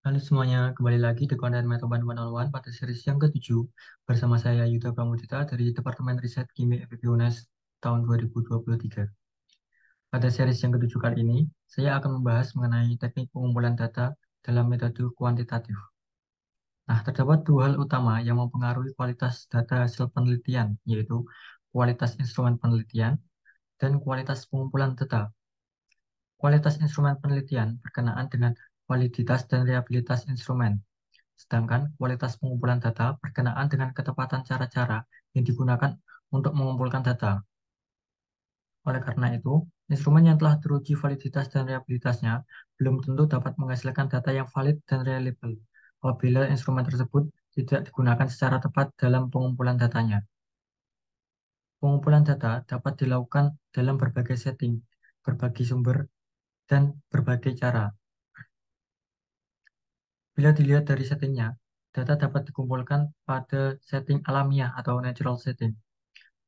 Halo semuanya, kembali lagi di konten Metoban 101 pada series yang ke-7 bersama saya Yuda Pramudita dari Departemen Riset Kimia FEB UNES tahun 2023. Pada series yang ke-7 kali ini, saya akan membahas mengenai teknik pengumpulan data dalam metode kuantitatif. Nah, terdapat dua hal utama yang mempengaruhi kualitas data hasil penelitian, yaitu kualitas instrumen penelitian dan kualitas pengumpulan data. Kualitas instrumen penelitian berkenaan dengan validitas dan reliabilitas instrumen. Sedangkan kualitas pengumpulan data berkenaan dengan ketepatan cara-cara yang digunakan untuk mengumpulkan data. Oleh karena itu, instrumen yang telah teruji validitas dan reliabilitasnya belum tentu dapat menghasilkan data yang valid dan reliable apabila instrumen tersebut tidak digunakan secara tepat dalam pengumpulan datanya. Pengumpulan data dapat dilakukan dalam berbagai setting, berbagai sumber, dan berbagai cara. Bila dilihat dari settingnya, data dapat dikumpulkan pada setting alamiah atau natural setting,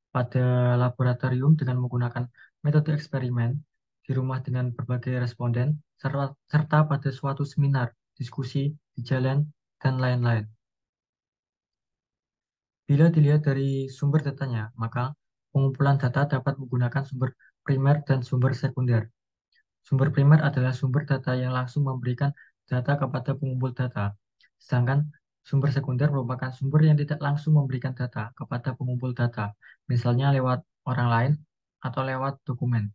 pada laboratorium dengan menggunakan metode eksperimen, di rumah dengan berbagai responden, serta pada suatu seminar, diskusi, di jalan, dan lain-lain. Bila dilihat dari sumber datanya, maka pengumpulan data dapat menggunakan sumber primer dan sumber sekunder. Sumber primer adalah sumber data yang langsung memberikan data kepada pengumpul data, sedangkan sumber sekunder merupakan sumber yang tidak langsung memberikan data kepada pengumpul data, misalnya lewat orang lain atau lewat dokumen.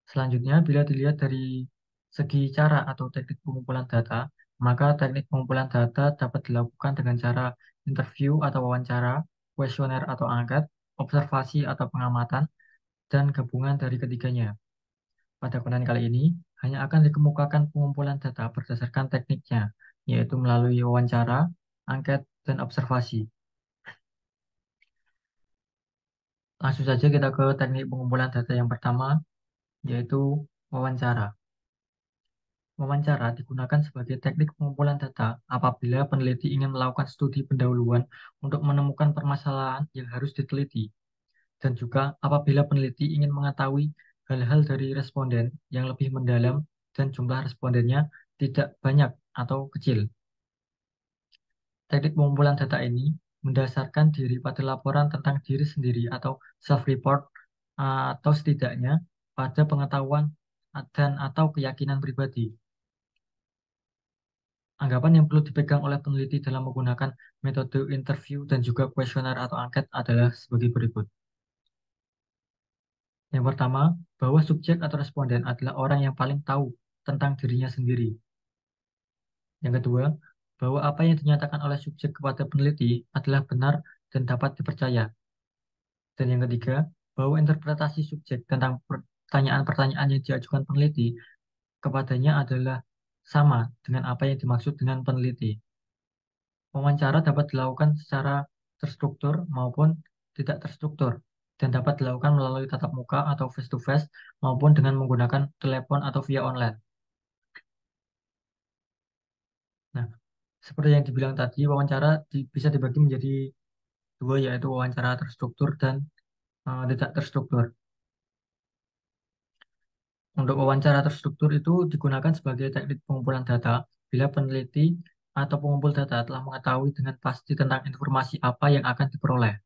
Selanjutnya, bila dilihat dari segi cara atau teknik pengumpulan data, maka teknik pengumpulan data dapat dilakukan dengan cara interview atau wawancara, kuesioner atau angket, observasi atau pengamatan, dan gabungan dari ketiganya. Pada konten kali ini, hanya akan dikemukakan pengumpulan data berdasarkan tekniknya, yaitu melalui wawancara, angket, dan observasi. Langsung saja kita ke teknik pengumpulan data yang pertama, yaitu wawancara. Wawancara digunakan sebagai teknik pengumpulan data apabila peneliti ingin melakukan studi pendahuluan untuk menemukan permasalahan yang harus diteliti, dan juga apabila peneliti ingin mengetahui hal-hal dari responden yang lebih mendalam dan jumlah respondennya tidak banyak atau kecil. Teknik pengumpulan data ini mendasarkan diri pada laporan tentang diri sendiri atau self-report, atau setidaknya pada pengetahuan dan atau keyakinan pribadi. Anggapan yang perlu dipegang oleh peneliti dalam menggunakan metode interview dan juga kuesioner atau angket adalah sebagai berikut. Yang pertama, bahwa subjek atau responden adalah orang yang paling tahu tentang dirinya sendiri. Yang kedua, bahwa apa yang dinyatakan oleh subjek kepada peneliti adalah benar dan dapat dipercaya. Dan yang ketiga, bahwa interpretasi subjek tentang pertanyaan-pertanyaan yang diajukan peneliti kepadanya adalah sama dengan apa yang dimaksud dengan peneliti. Wawancara dapat dilakukan secara terstruktur maupun tidak terstruktur, dan dapat dilakukan melalui tatap muka atau face-to-face maupun dengan menggunakan telepon atau via online. Nah, seperti yang dibilang tadi, wawancara bisa dibagi menjadi dua, yaitu wawancara terstruktur dan tidak terstruktur. Untuk wawancara terstruktur itu digunakan sebagai teknik pengumpulan data bila peneliti atau pengumpul data telah mengetahui dengan pasti tentang informasi apa yang akan diperoleh.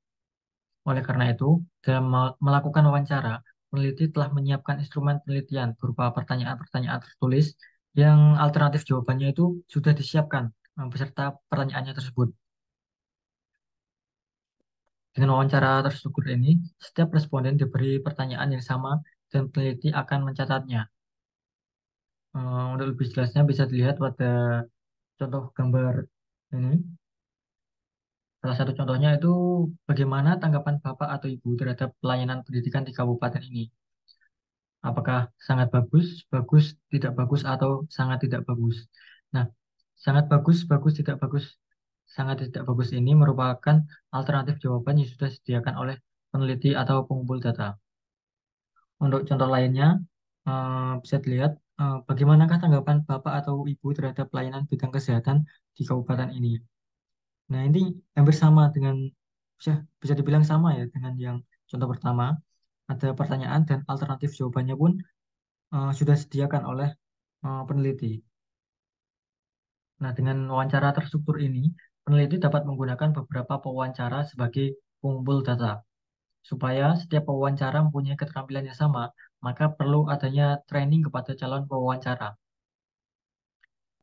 Oleh karena itu, dalam melakukan wawancara, peneliti telah menyiapkan instrumen penelitian berupa pertanyaan-pertanyaan tertulis yang alternatif jawabannya itu sudah disiapkan beserta pertanyaannya tersebut. Dengan wawancara terstruktur ini, setiap responden diberi pertanyaan yang sama dan peneliti akan mencatatnya. Untuk lebih jelasnya bisa dilihat pada contoh gambar ini. Salah satu contohnya itu bagaimana tanggapan Bapak atau Ibu terhadap pelayanan pendidikan di kabupaten ini. Apakah sangat bagus, bagus, tidak bagus, atau sangat tidak bagus. Nah, sangat bagus, bagus, tidak bagus, sangat tidak bagus ini merupakan alternatif jawaban yang sudah disediakan oleh peneliti atau pengumpul data. Untuk contoh lainnya, bisa dilihat bagaimanakah tanggapan Bapak atau Ibu terhadap pelayanan bidang kesehatan di kabupaten ini. Nah, ini hampir sama dengan, bisa dibilang sama ya dengan yang contoh pertama. Ada pertanyaan dan alternatif jawabannya pun sudah disediakan oleh peneliti. Nah, dengan wawancara terstruktur ini, peneliti dapat menggunakan beberapa pewawancara sebagai pengumpul data. Supaya setiap pewawancara mempunyai keterampilan yang sama, maka perlu adanya training kepada calon pewawancara.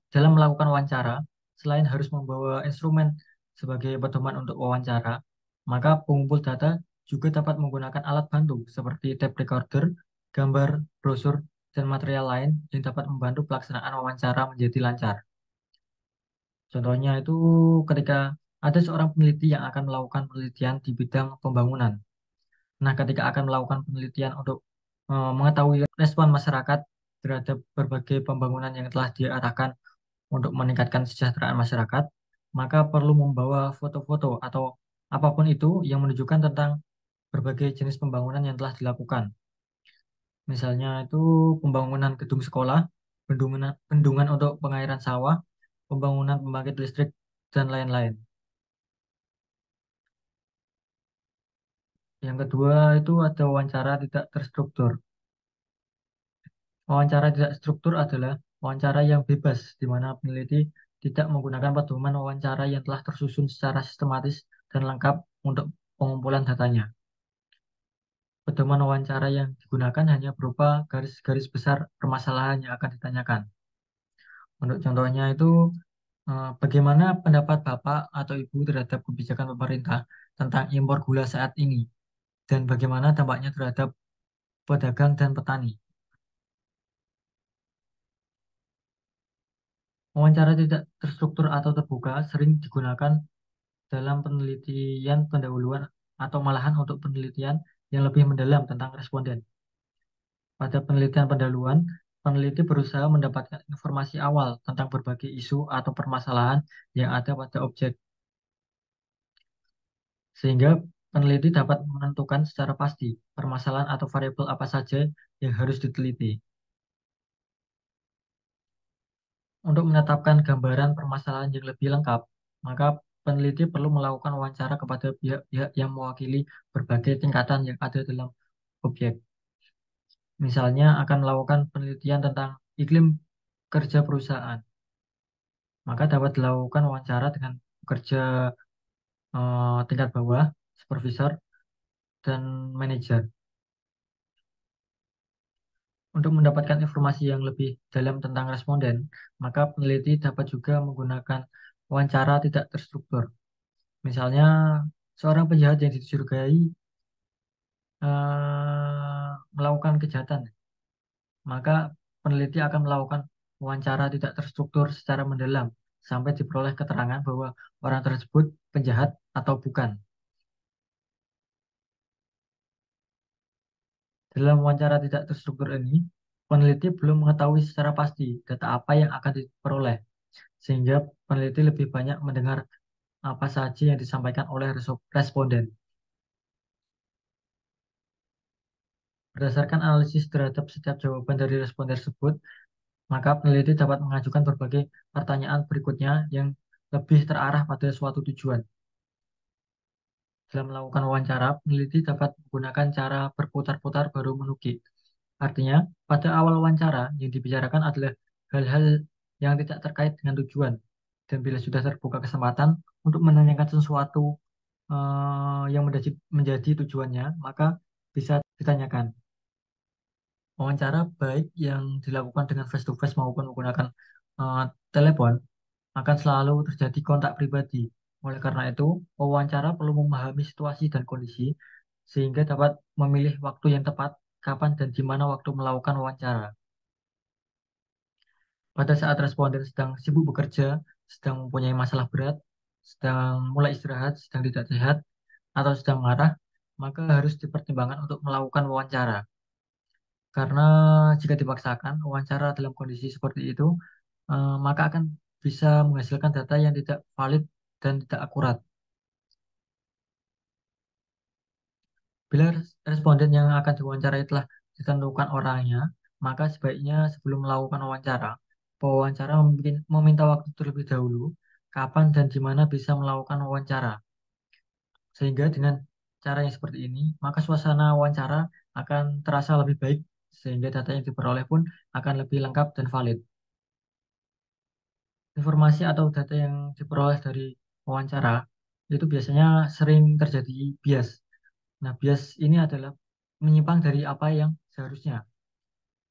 Dalam melakukan wawancara, selain harus membawa instrumen sebagai pedoman untuk wawancara, maka pengumpul data juga dapat menggunakan alat bantu seperti tape recorder, gambar, brosur, dan material lain yang dapat membantu pelaksanaan wawancara menjadi lancar. Contohnya itu ketika ada seorang peneliti yang akan melakukan penelitian di bidang pembangunan. Nah, ketika akan melakukan penelitian untuk mengetahui respon masyarakat terhadap berbagai pembangunan yang telah diarahkan untuk meningkatkan kesejahteraan masyarakat, maka perlu membawa foto-foto atau apapun itu yang menunjukkan tentang berbagai jenis pembangunan yang telah dilakukan. Misalnya itu pembangunan gedung sekolah, bendungan untuk pengairan sawah, pembangunan pembangkit listrik, dan lain-lain. Yang kedua itu ada wawancara tidak terstruktur. Wawancara tidak struktur adalah wawancara yang bebas, di mana peneliti tidak menggunakan pedoman wawancara yang telah tersusun secara sistematis dan lengkap untuk pengumpulan datanya. Pedoman wawancara yang digunakan hanya berupa garis-garis besar permasalahan yang akan ditanyakan. Untuk contohnya itu, bagaimana pendapat Bapak atau Ibu terhadap kebijakan pemerintah tentang impor gula saat ini, dan bagaimana dampaknya terhadap pedagang dan petani. Wawancara tidak terstruktur atau terbuka sering digunakan dalam penelitian pendahuluan atau malahan untuk penelitian yang lebih mendalam tentang responden. Pada penelitian pendahuluan, peneliti berusaha mendapatkan informasi awal tentang berbagai isu atau permasalahan yang ada pada objek, sehingga peneliti dapat menentukan secara pasti permasalahan atau variabel apa saja yang harus diteliti. Untuk menetapkan gambaran permasalahan yang lebih lengkap, maka peneliti perlu melakukan wawancara kepada pihak-pihak yang mewakili berbagai tingkatan yang ada dalam objek. Misalnya akan melakukan penelitian tentang iklim kerja perusahaan, maka dapat dilakukan wawancara dengan pekerja tingkat bawah, supervisor, dan manajer. Untuk mendapatkan informasi yang lebih dalam tentang responden, maka peneliti dapat juga menggunakan wawancara tidak terstruktur. Misalnya, seorang penjahat yang dicurigai melakukan kejahatan, maka peneliti akan melakukan wawancara tidak terstruktur secara mendalam sampai diperoleh keterangan bahwa orang tersebut penjahat atau bukan. Dalam wawancara tidak terstruktur ini, peneliti belum mengetahui secara pasti data apa yang akan diperoleh, sehingga peneliti lebih banyak mendengar apa saja yang disampaikan oleh responden. Berdasarkan analisis terhadap setiap jawaban dari responden tersebut, maka peneliti dapat mengajukan berbagai pertanyaan berikutnya yang lebih terarah pada suatu tujuan. Dalam melakukan wawancara, peneliti dapat menggunakan cara berputar-putar baru menukik. Artinya, pada awal wawancara yang dibicarakan adalah hal-hal yang tidak terkait dengan tujuan. Dan bila sudah terbuka kesempatan untuk menanyakan sesuatu yang menjadi tujuannya, maka bisa ditanyakan. Wawancara baik yang dilakukan dengan face to face maupun menggunakan eh, telepon akan selalu terjadi kontak pribadi. Oleh karena itu, wawancara perlu memahami situasi dan kondisi sehingga dapat memilih waktu yang tepat kapan dan di mana waktu melakukan wawancara. Pada saat responden sedang sibuk bekerja, sedang mempunyai masalah berat, sedang mulai istirahat, sedang tidak sehat, atau sedang marah, maka harus dipertimbangkan untuk melakukan wawancara. Karena jika dipaksakan wawancara dalam kondisi seperti itu, maka akan bisa menghasilkan data yang tidak valid dan tidak akurat. Bila responden yang akan diwawancarai telah ditentukan orangnya, maka sebaiknya sebelum melakukan wawancara, pewawancara meminta waktu terlebih dahulu, kapan dan di mana bisa melakukan wawancara. Sehingga dengan cara yang seperti ini, maka suasana wawancara akan terasa lebih baik sehingga data yang diperoleh pun akan lebih lengkap dan valid. Informasi atau data yang diperoleh dari wawancara itu biasanya sering terjadi bias. Nah, bias ini adalah menyimpang dari apa yang seharusnya,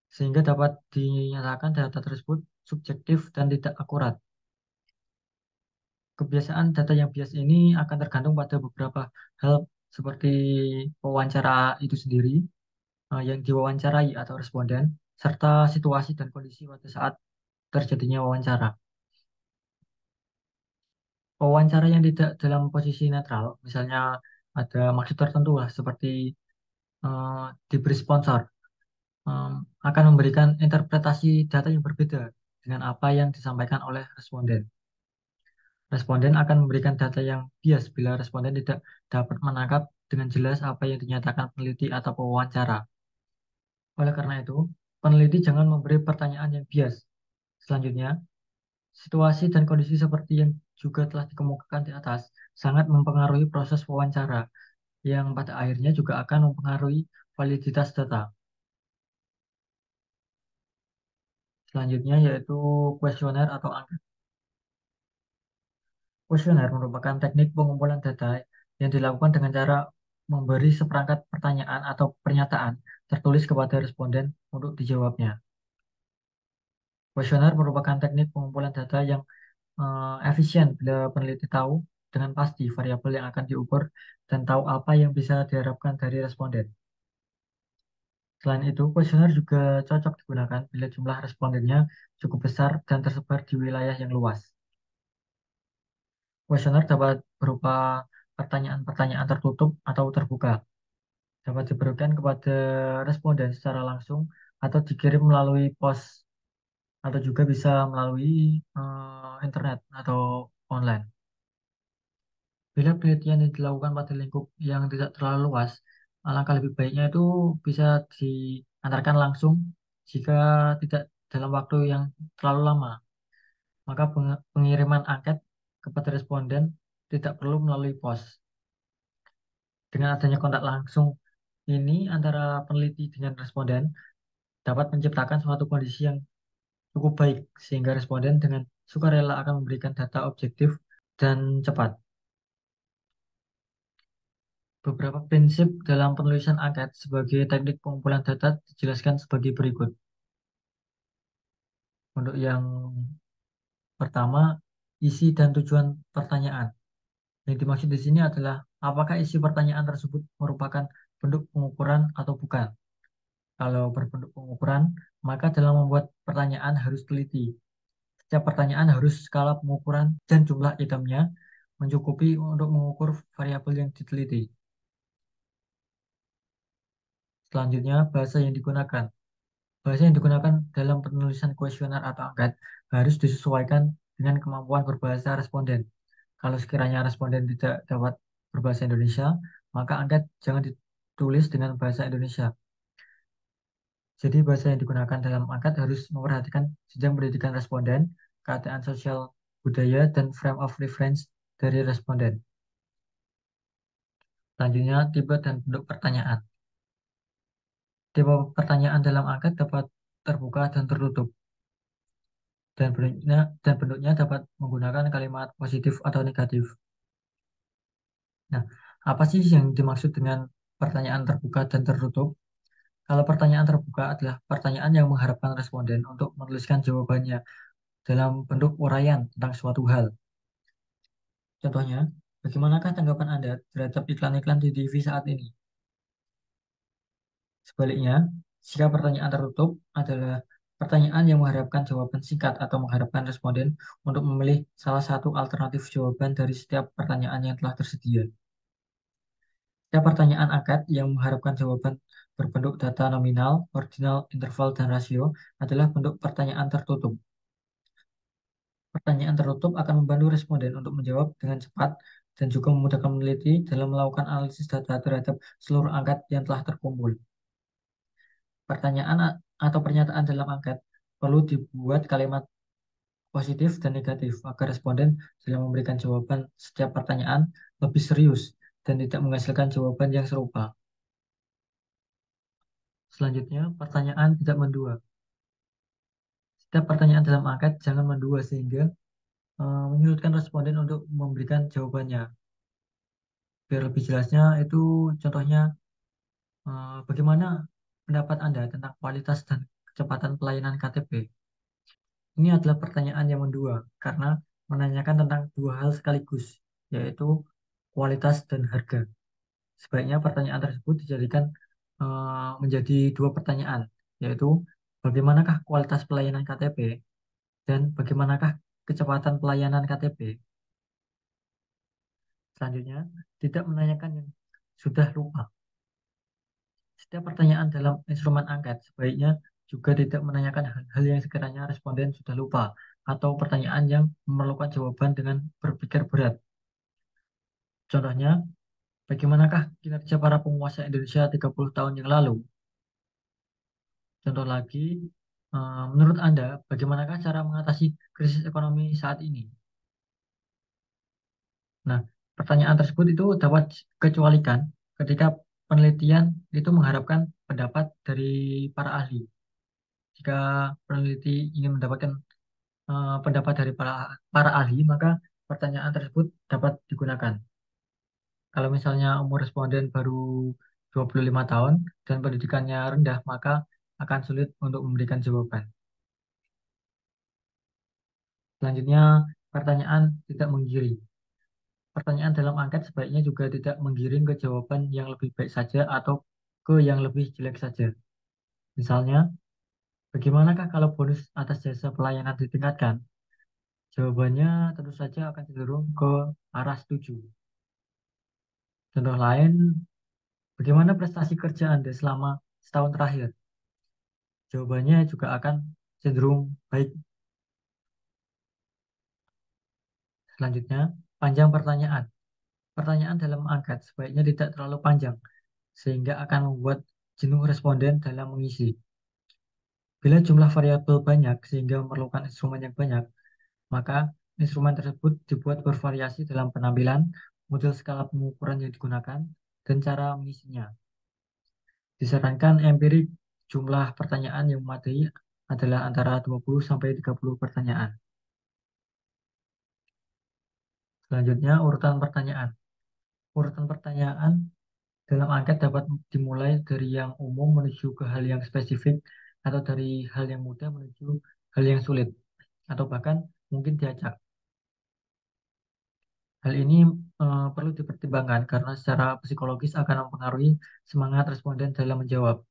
sehingga dapat dinyatakan data tersebut subjektif dan tidak akurat. Kebiasaan data yang bias ini akan tergantung pada beberapa hal seperti wawancara itu sendiri, yang diwawancarai atau responden, serta situasi dan kondisi pada saat terjadinya wawancara. Wawancara yang tidak dalam posisi netral, misalnya ada maksud tertentu lah, seperti eh, diberi sponsor, em, akan memberikan interpretasi data yang berbeda dengan apa yang disampaikan oleh responden. Responden akan memberikan data yang bias bila responden tidak dapat menangkap dengan jelas apa yang dinyatakan peneliti atau pewawancara. Oleh karena itu, peneliti jangan memberi pertanyaan yang bias. Selanjutnya, situasi dan kondisi seperti yang juga telah dikemukakan di atas sangat mempengaruhi proses wawancara, yang pada akhirnya juga akan mempengaruhi validitas data. Selanjutnya yaitu kuesioner atau angket. Kuesioner merupakan teknik pengumpulan data yang dilakukan dengan cara memberi seperangkat pertanyaan atau pernyataan tertulis kepada responden untuk dijawabnya. Kuesioner merupakan teknik pengumpulan data yang efisien bila peneliti tahu dengan pasti variabel yang akan diukur dan tahu apa yang bisa diharapkan dari responden. Selain itu, kuesioner juga cocok digunakan bila jumlah respondennya cukup besar dan tersebar di wilayah yang luas. Kuesioner dapat berupa pertanyaan-pertanyaan tertutup atau terbuka, dapat diberikan kepada responden secara langsung atau dikirim melalui pos atau juga bisa melalui internet atau online. Bila penelitian yang dilakukan pada lingkup yang tidak terlalu luas, alangkah lebih baiknya itu bisa diantarkan langsung jika tidak dalam waktu yang terlalu lama. Maka pengiriman angket kepada responden tidak perlu melalui pos. Dengan adanya kontak langsung ini antara peneliti dengan responden dapat menciptakan suatu kondisi yang cukup baik sehingga responden dengan sukarela akan memberikan data objektif dan cepat. Beberapa prinsip dalam penulisan angket sebagai teknik pengumpulan data dijelaskan sebagai berikut. Untuk yang pertama, isi dan tujuan pertanyaan. Yang dimaksud di sini adalah apakah isi pertanyaan tersebut merupakan bentuk pengukuran atau bukan. Kalau berbentuk pengukuran, maka dalam membuat pertanyaan harus teliti. Setiap pertanyaan harus skala pengukuran dan jumlah itemnya mencukupi untuk mengukur variabel yang diteliti. Selanjutnya, bahasa yang digunakan. Bahasa yang digunakan dalam penulisan kuesioner atau angket harus disesuaikan dengan kemampuan berbahasa responden. Kalau sekiranya responden tidak dapat berbahasa Indonesia, maka angket jangan ditulis dengan bahasa Indonesia. Jadi bahasa yang digunakan dalam angket harus memperhatikan jenjang pendidikan responden, keadaan sosial budaya, dan frame of reference dari responden. Selanjutnya, tipe dan bentuk pertanyaan. Tipe pertanyaan dalam angket dapat terbuka dan tertutup, dan bentuknya dapat menggunakan kalimat positif atau negatif. Nah, apa sih yang dimaksud dengan pertanyaan terbuka dan tertutup? Kalau pertanyaan terbuka adalah pertanyaan yang mengharapkan responden untuk menuliskan jawabannya dalam bentuk uraian tentang suatu hal. Contohnya, bagaimanakah tanggapan Anda terhadap iklan-iklan di TV saat ini? Sebaliknya, jika pertanyaan tertutup adalah pertanyaan yang mengharapkan jawaban singkat atau mengharapkan responden untuk memilih salah satu alternatif jawaban dari setiap pertanyaan yang telah tersedia. Setiap pertanyaan angkat yang mengharapkan jawaban berbentuk data nominal, ordinal, interval, dan rasio adalah bentuk pertanyaan tertutup. Pertanyaan tertutup akan membantu responden untuk menjawab dengan cepat dan juga memudahkan peneliti dalam melakukan analisis data terhadap seluruh angkat yang telah terkumpul. Pertanyaan atau pernyataan dalam angket perlu dibuat kalimat positif dan negatif agar responden dalam memberikan jawaban setiap pertanyaan lebih serius dan tidak menghasilkan jawaban yang serupa. Selanjutnya, pertanyaan tidak mendua. Setiap pertanyaan dalam angket jangan mendua sehingga menyulitkan responden untuk memberikan jawabannya. Biar lebih jelasnya itu contohnya bagaimana pendapat Anda tentang kualitas dan kecepatan pelayanan KTP? Ini adalah pertanyaan yang mendua karena menanyakan tentang dua hal sekaligus, yaitu kualitas dan harga. Sebaiknya pertanyaan tersebut dijadikan menjadi dua pertanyaan, yaitu bagaimanakah kualitas pelayanan KTP dan bagaimanakah kecepatan pelayanan KTP. Selanjutnya, tidak menanyakan yang sudah lupa. Setiap pertanyaan dalam instrumen angket sebaiknya juga tidak menanyakan hal-hal yang sekiranya responden sudah lupa atau pertanyaan yang memerlukan jawaban dengan berpikir berat. Contohnya, bagaimanakah kinerja para penguasa Indonesia 30 tahun yang lalu? Contoh lagi, menurut Anda, bagaimanakah cara mengatasi krisis ekonomi saat ini? Nah, pertanyaan tersebut itu dapat kecualikan ketika penelitian itu mengharapkan pendapat dari para ahli. Jika peneliti ingin mendapatkan pendapat dari para ahli, maka pertanyaan tersebut dapat digunakan. Kalau misalnya umur responden baru 25 tahun dan pendidikannya rendah, maka akan sulit untuk memberikan jawaban. Selanjutnya, pertanyaan tidak menggiring. Pertanyaan dalam angket sebaiknya juga tidak menggiring ke jawaban yang lebih baik saja atau ke yang lebih jelek saja. Misalnya, bagaimanakah kalau bonus atas jasa pelayanan ditingkatkan? Jawabannya tentu saja akan cenderung ke arah setuju. Contoh lain, bagaimana prestasi kerja Anda selama setahun terakhir? Jawabannya juga akan cenderung baik. Selanjutnya, panjang pertanyaan. Pertanyaan dalam angket sebaiknya tidak terlalu panjang, sehingga akan membuat jenuh responden dalam mengisi. Bila jumlah variabel banyak sehingga memerlukan instrumen yang banyak, maka instrumen tersebut dibuat bervariasi dalam penampilan, model skala pengukuran yang digunakan, dan cara mengisinya. Disarankan empirik jumlah pertanyaan yang memadai adalah antara 20 sampai 30 pertanyaan. Selanjutnya, urutan pertanyaan. Urutan pertanyaan dalam angket dapat dimulai dari yang umum menuju ke hal yang spesifik atau dari hal yang mudah menuju hal yang sulit atau bahkan mungkin diacak. Hal ini perlu dipertimbangkan karena secara psikologis akan mempengaruhi semangat responden dalam menjawab.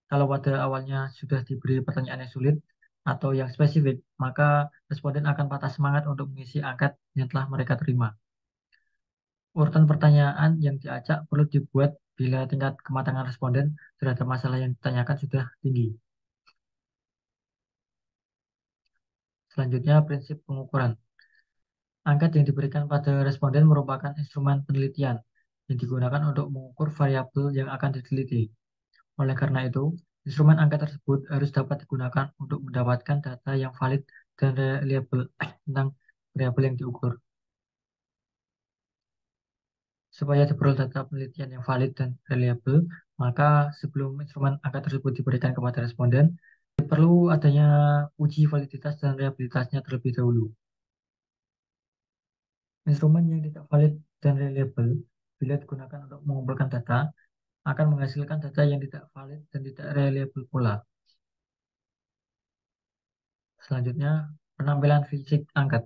Kalau pada awalnya sudah diberi pertanyaan yang sulit atau yang spesifik, maka responden akan patah semangat untuk mengisi angket yang telah mereka terima. Urutan pertanyaan yang diacak perlu dibuat bila tingkat kematangan responden terhadap masalah yang ditanyakan sudah tinggi. Selanjutnya, prinsip pengukuran. Angket yang diberikan pada responden merupakan instrumen penelitian yang digunakan untuk mengukur variabel yang akan diteliti. Oleh karena itu, instrumen angket tersebut harus dapat digunakan untuk mendapatkan data yang valid dan reliable tentang variabel yang diukur. Supaya diperoleh data penelitian yang valid dan reliable, maka sebelum instrumen angka tersebut diberikan kepada responden, perlu adanya uji validitas dan reliabilitasnya terlebih dahulu. Instrumen yang tidak valid dan reliable, bila digunakan untuk mengumpulkan data, akan menghasilkan data yang tidak valid dan tidak reliable pula. Selanjutnya, penampilan fisik angkat.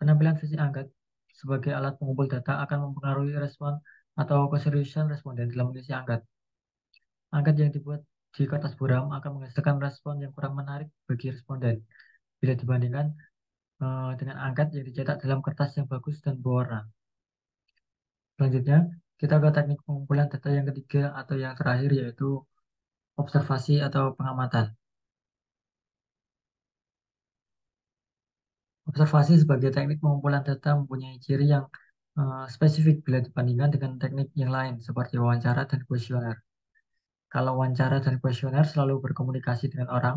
Penampilan fisik angkat sebagai alat pengumpul data akan mempengaruhi respon atau keseriusan responden dalam mengisi angkat. Angket yang dibuat di kertas buram akan menghasilkan respon yang kurang menarik bagi responden bila dibandingkan dengan angket yang dicetak dalam kertas yang bagus dan berwarna. Selanjutnya, kita ke teknik pengumpulan data yang ketiga atau yang terakhir yaitu observasi atau pengamatan. Observasi sebagai teknik pengumpulan data mempunyai ciri yang spesifik bila dibandingkan dengan teknik yang lain seperti wawancara dan kuesioner. Kalau wawancara dan kuesioner selalu berkomunikasi dengan orang,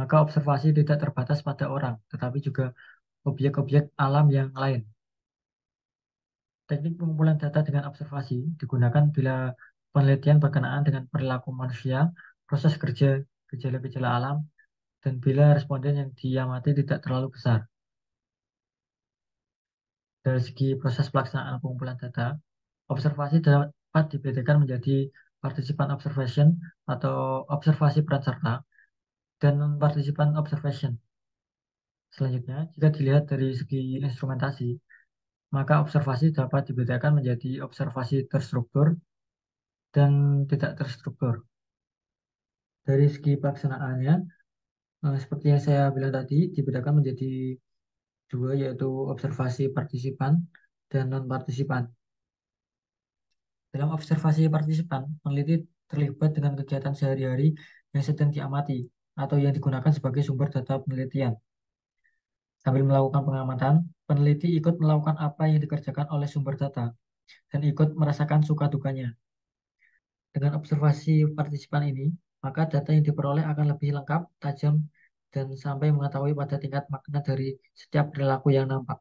maka observasi tidak terbatas pada orang, tetapi juga objek-objek alam yang lain. Teknik pengumpulan data dengan observasi digunakan bila penelitian berkenaan dengan perilaku manusia, proses kerja, gejala-gejala alam, dan bila responden yang diamati tidak terlalu besar. Dari segi proses pelaksanaan pengumpulan data, observasi dapat dibedakan menjadi participan observation atau observasi peran serta dan non-participan observation. Selanjutnya, jika dilihat dari segi instrumentasi, maka observasi dapat dibedakan menjadi observasi terstruktur dan tidak terstruktur. Dari segi pelaksanaannya, seperti yang saya bilang tadi, dibedakan menjadi dua, yaitu observasi partisipan dan non-partisipan. Dalam observasi partisipan, peneliti terlibat dengan kegiatan sehari-hari yang sedang diamati atau yang digunakan sebagai sumber data penelitian. Sambil melakukan pengamatan, peneliti ikut melakukan apa yang dikerjakan oleh sumber data dan ikut merasakan suka dukanya. Dengan observasi partisipan ini, maka data yang diperoleh akan lebih lengkap, tajam, dan sampai mengetahui pada tingkat makna dari setiap perilaku yang nampak.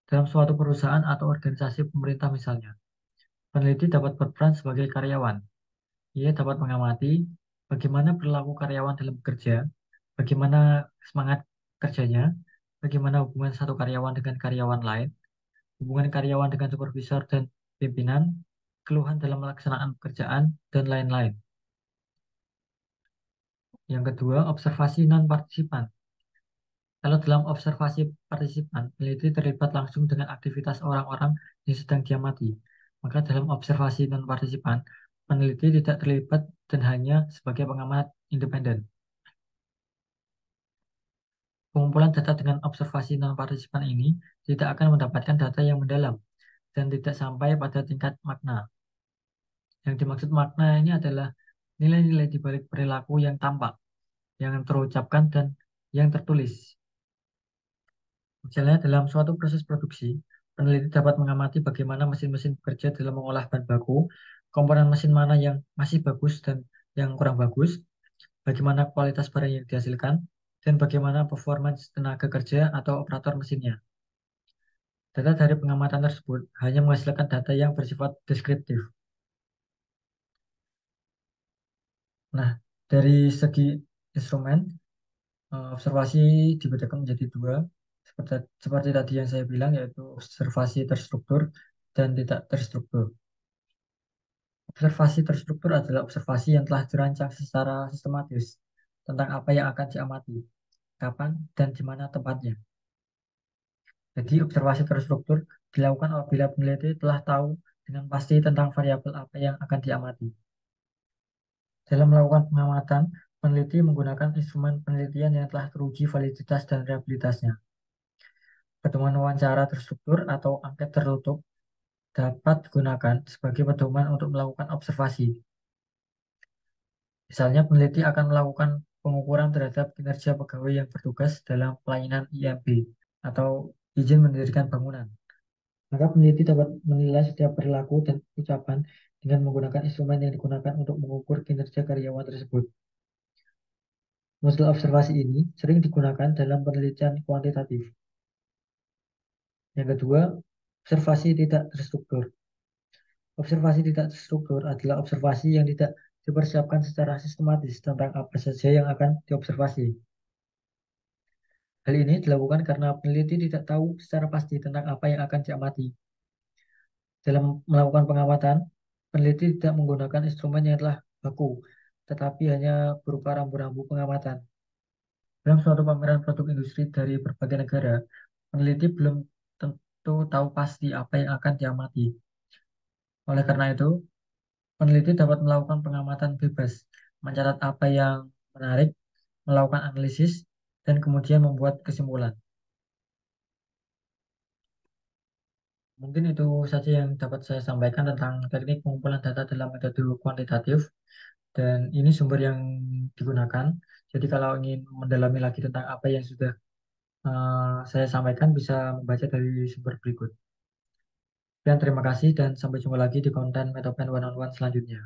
Dalam suatu perusahaan atau organisasi pemerintah misalnya, peneliti dapat berperan sebagai karyawan. Ia dapat mengamati bagaimana perilaku karyawan dalam bekerja, bagaimana semangat kerjanya, bagaimana hubungan satu karyawan dengan karyawan lain, hubungan karyawan dengan supervisor dan pimpinan, keluhan dalam pelaksanaan pekerjaan, dan lain-lain. Yang kedua, observasi non-partisipan. Kalau dalam observasi partisipan, peneliti terlibat langsung dengan aktivitas orang-orang yang sedang diamati. Maka dalam observasi non-partisipan, peneliti tidak terlibat dan hanya sebagai pengamat independen. Pengumpulan data dengan observasi non-partisipan ini tidak akan mendapatkan data yang mendalam dan tidak sampai pada tingkat makna. Yang dimaksud makna ini adalah nilai-nilai di balik perilaku yang tampak, yang terucapkan, dan yang tertulis. Misalnya dalam suatu proses produksi, peneliti dapat mengamati bagaimana mesin-mesin bekerja dalam mengolah bahan baku, komponen mesin mana yang masih bagus dan yang kurang bagus, bagaimana kualitas barang yang dihasilkan, dan bagaimana performance tenaga kerja atau operator mesinnya. Data dari pengamatan tersebut hanya menghasilkan data yang bersifat deskriptif. Nah, dari segi instrumen, observasi dibedakan menjadi dua, seperti tadi yang saya bilang, yaitu observasi terstruktur dan tidak terstruktur. Observasi terstruktur adalah observasi yang telah dirancang secara sistematis tentang apa yang akan diamati, kapan, dan di mana tempatnya. Jadi, observasi terstruktur dilakukan apabila peneliti telah tahu dengan pasti tentang variabel apa yang akan diamati. Dalam melakukan pengamatan, peneliti menggunakan instrumen penelitian yang telah teruji validitas dan reliabilitasnya. Pedoman wawancara terstruktur atau angket tertutup dapat digunakan sebagai pedoman untuk melakukan observasi. Misalnya, peneliti akan melakukan pengukuran terhadap kinerja pegawai yang bertugas dalam pelayanan IMB atau izin mendirikan bangunan. Maka peneliti dapat menilai setiap perilaku dan ucapan dengan menggunakan instrumen yang digunakan untuk mengukur kinerja karyawan tersebut. Model observasi ini sering digunakan dalam penelitian kuantitatif. Yang kedua, observasi tidak terstruktur. Observasi tidak terstruktur adalah observasi yang tidak dipersiapkan secara sistematis tentang apa saja yang akan diobservasi. Hal ini dilakukan karena peneliti tidak tahu secara pasti tentang apa yang akan diamati. Dalam melakukan pengamatan, peneliti tidak menggunakan instrumen yang telah baku, tetapi hanya berupa rambu-rambu pengamatan. Dalam suatu pameran produk industri dari berbagai negara, peneliti belum tentu tahu pasti apa yang akan diamati. Oleh karena itu, peneliti dapat melakukan pengamatan bebas, mencatat apa yang menarik, melakukan analisis, dan kemudian membuat kesimpulan. Mungkin itu saja yang dapat saya sampaikan tentang teknik pengumpulan data dalam metode kuantitatif, dan ini sumber yang digunakan. Jadi kalau ingin mendalami lagi tentang apa yang sudah saya sampaikan, bisa membaca dari sumber berikut. Dan terima kasih dan sampai jumpa lagi di konten Metopen One on One selanjutnya.